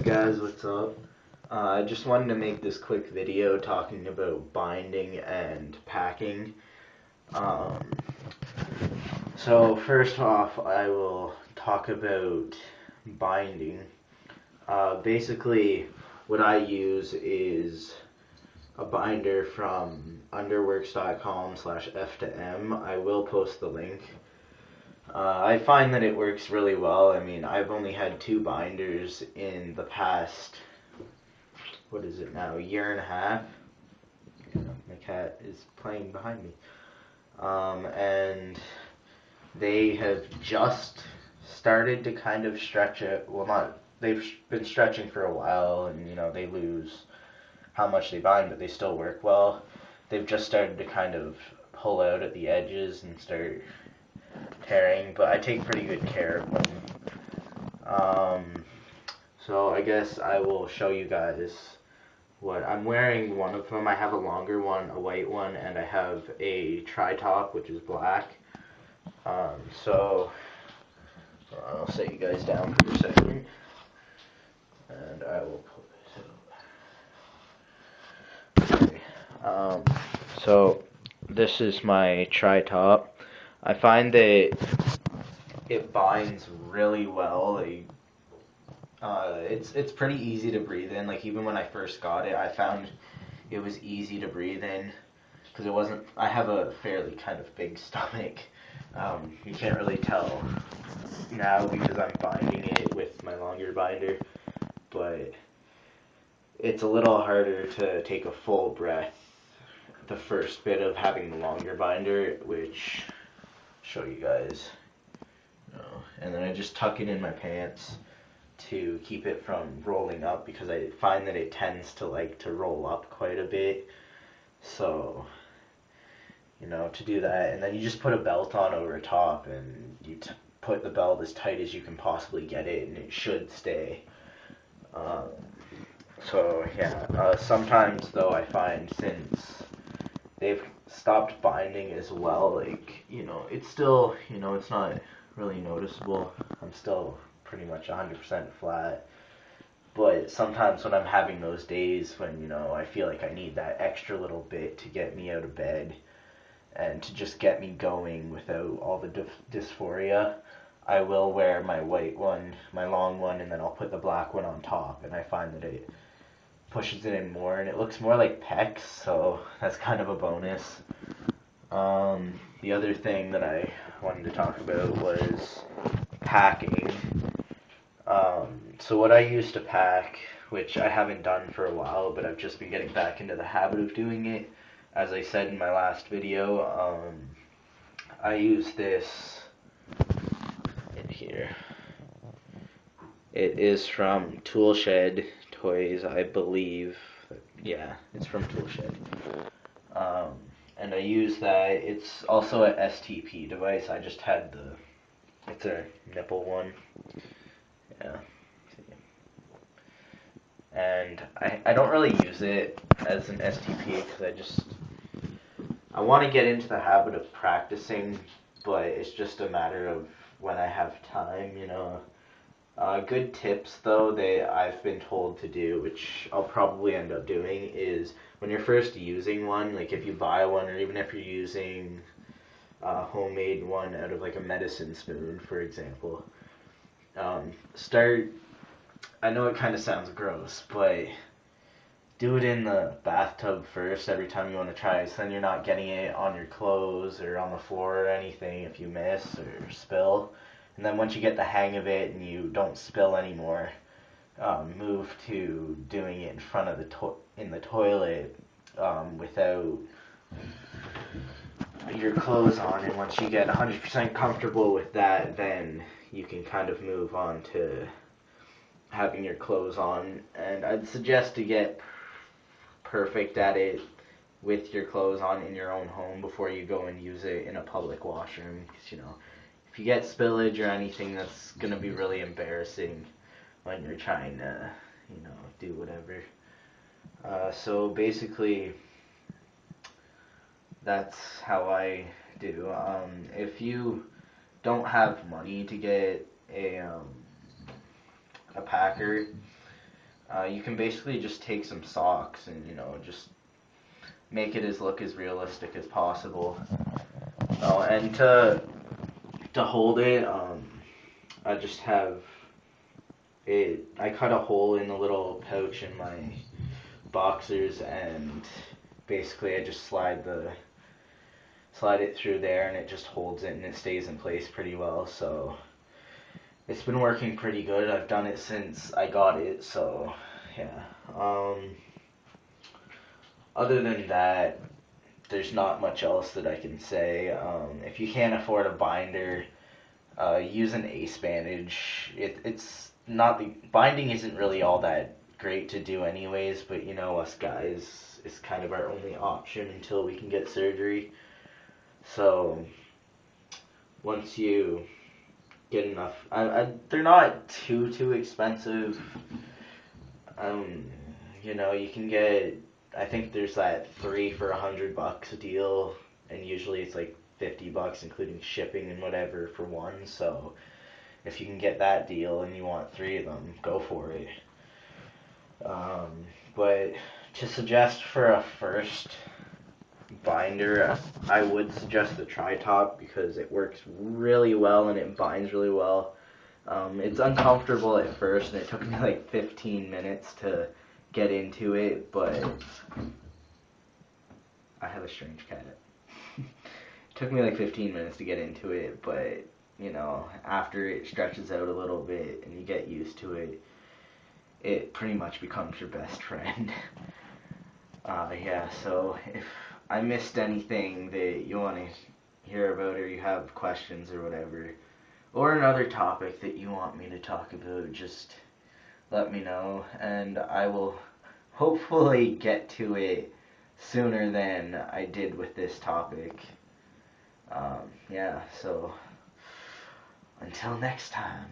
guys, what's up? I just wanted to make this quick video talking about binding and packing. Um, so first off, I will talk about binding. Basically, what I use is a binder from underworks.com/F2M. I will post the link. I find that it works really well. I mean, I've only had 2 binders in the past, what is it now, a year and a half. My cat is playing behind me. And they have just started to kind of stretch it. Well, not, they've been stretching for a while, and they lose how much they bind, but they still work well. They've just started to kind of pull out at the edges and start tearing, but I take pretty good care of them. So I guess I will show you guys what I'm wearing. One of them, I have a longer one, a white one, and I have a tri-top, which is black. So I'll set you guys down for a second, and I will pull this out. Okay. So this is my tri-top. I find that it binds really well. It's pretty easy to breathe in. Like, even when I first got it, I found it was easy to breathe in because it wasn't. I have a fairly kind of big stomach. You can't really tell now because I'm binding it with my longer binder, but it's a little harder to take a full breath the first bit of having the longer binder, which I'll show you guys. And then I just tuck it in my pants to keep it from rolling up, because I find that it tends to like to roll up quite a bit. So, to do that, and then you just put a belt on over top, and you put the belt as tight as you can possibly get it, and it should stay. So yeah, sometimes though I find, since they've stopped binding as well, like, it's still, it's not really noticeable. I'm still pretty much 100% flat. But sometimes when I'm having those days when, I feel like I need that extra little bit to get me out of bed and to just get me going without all the dysphoria, I will wear my white one, my long one, and then I'll put the black one on top, and I find that it pushes it in more, and it looks more like pecs, so that's kind of a bonus. The other thing that I wanted to talk about was packing. So what I used to pack, which I haven't done for a while, but I've just been getting back into the habit of doing it, as I said in my last video, I use this in here. It is from Toolshed Toys, I believe. Yeah, it's from Toolshed. And I use that. It's also a STP device. I just had it's a nipple one. Yeah. And I don't really use it as an STP because I want to get into the habit of practicing, but it's just a matter of when I have time, Good tips though I've been told to do, which I'll probably end up doing, is when you're first using one, like if you buy one, or even if you're using a homemade one out of like a medicine spoon, for example, I know it kind of sounds gross, but do it in the bathtub first every time you want to try, so then you're not getting it on your clothes or on the floor or anything if you miss or spill. And then once you get the hang of it and you don't spill anymore, move to doing it in front of in the toilet without your clothes on. And once you get 100% comfortable with that, then you can kind of move on to having your clothes on. And I'd suggest to get perfect at it with your clothes on in your own home before you go and use it in a public washroom, because if you get spillage or anything, that's going to be really embarrassing when you're trying to do whatever. So basically that's how I do. If you don't have money to get a packer, You can basically just take some socks and just make it look as realistic as possible. Oh, and to hold it, I just have it. I cut a hole in the little pouch in my boxers, and basically I just slide it through there, and it just holds it and it stays in place pretty well. So it's been working pretty good. I've done it since I got it, so yeah. Other than that, there's not much else that I can say. If you can't afford a binder, use an ace bandage. It's not the binding isn't really all that great to do anyways, but us guys, it's kind of our only option until we can get surgery. So once you get enough, they're not too expensive. Um, you can get. I think there's that 3 for $100 deal, and usually it's like $50 including shipping and whatever for one. So if you can get that deal and you want 3 of them, go for it. But to suggest for a first binder, I would suggest the Tri-Top because it works really well and it binds really well. It's uncomfortable at first, and it took me like 15 minutes to get into it, but I have a strange cat. It took me like 15 minutes to get into it, but after it stretches out a little bit and you get used to it, it pretty much becomes your best friend. Yeah, so if I missed anything that you want to hear about or you have questions or whatever, or another topic that you want me to talk about, just let me know, and I will hopefully get to it sooner than I did with this topic. Yeah, so until next time.